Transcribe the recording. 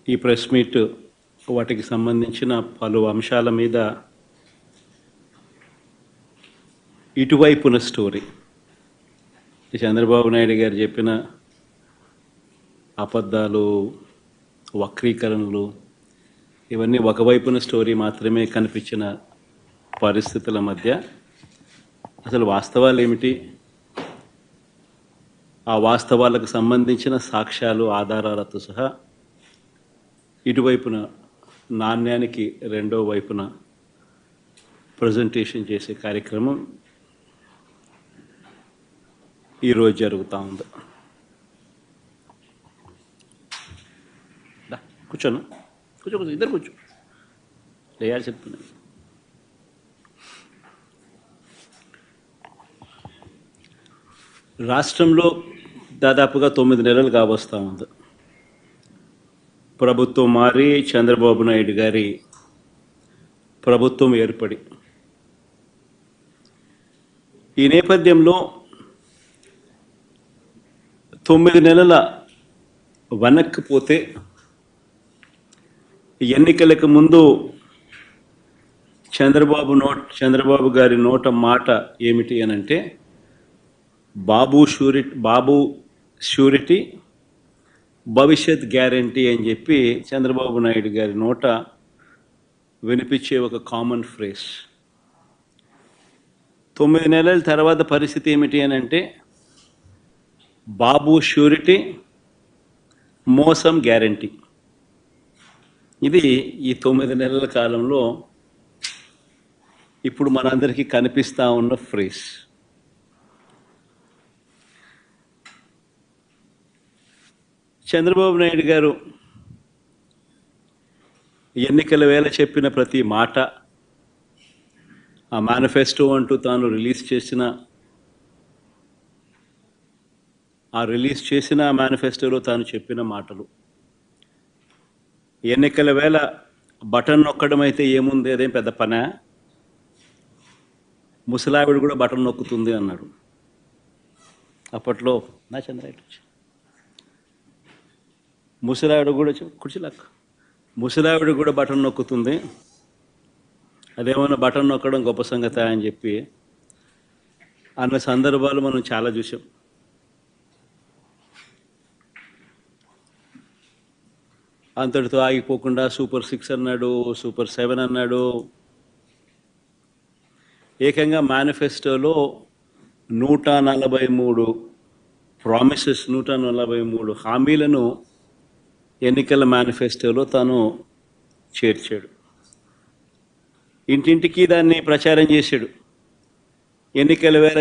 ఈ press meet వాటికి సంబంధించిన పలు అంశాల మీద ఇటువైపున స్టోరీ చంద్రబాబు నాయుడు గారు చెప్పిన అబద్ధాలు, వక్రీకరణలు ఇవన్నీ ఒకవైపున స్టోరీ మాత్రమే కనిపించిన పరిస్థితుల మధ్య అసలు వాస్తవాలు ఏమిటి, ఆ వాస్తవాలకు సంబంధించిన సాక్ష్యాలు, ఆధారాలతో సహా ఇటువైపున నాణ్యానికి రెండో వైపున ప్రజెంటేషన్ చేసే కార్యక్రమం ఈరోజు జరుగుతూ ఉంది. కూర్చోను, కూర్చో, ఇద్దరు కూర్చో, లేయాలి చెప్తున్నాను. రాష్ట్రంలో దాదాపుగా 9 నెలలు కావస్తూ ఉంది. ప్రభుత్వం మారి చంద్రబాబు నాయుడు గారి ప్రభుత్వం ఏర్పడి ఈ నేపథ్యంలో 9 నెలల వెనక్కిపోతే ఎన్నికలకు ముందు చంద్రబాబు గారి నోట మాట ఏమిటి అని అంటే బాబు షూరిటీ భవిష్యత్ గ్యారంటీ అని చెప్పి చంద్రబాబు నాయుడు గారి నోట వినిపించే ఒక కామన్ ఫ్రేజ్. 9 నెలల తర్వాత పరిస్థితి ఏమిటి అని అంటే బాబు షూరిటీ, మోసం గ్యారంటీ. ఇది ఈ 9 నెలల కాలంలో ఇప్పుడు మనందరికీ కనిపిస్తూ ఉన్న ఫ్రేజ్. చంద్రబాబు నాయుడు గారు ఎన్నికల వేళ చెప్పిన ప్రతి మాట, ఆ మేనిఫెస్టో అంటూ తాను రిలీజ్ చేసిన మేనిఫెస్టోలో తాను చెప్పిన మాటలు, ఎన్నికల వేళ బటన్ నొక్కడం అయితే ఏముంది, అదేం పెద్ద పనా, ముసలావిడ కూడా బటన్ నొక్కుతుంది అన్నాడు. అప్పట్లో నా చంద్రాయుడు ముసలావిడ కూడా కుర్చీలాక్క, ముసలావిడ కూడా బటన్ నొక్కుతుంది, అదేమన్నా బటన్ నొక్కడం గొప్ప సంగతి అని చెప్పి అన్న సందర్భాలు మనం చాలా చూసాం. అంతటితో ఆగిపోకుండా సూపర్ 6 అన్నాడు, సూపర్ 7 అన్నాడు. ఏకంగా మేనిఫెస్టోలో 143 ప్రామిసెస్, 143 హామీలను ఎన్నికల మేనిఫెస్టోలో తాను చేర్చాడు. ఇంటింటికి దాన్ని ప్రచారం చేశాడు. ఎన్నికల వేళ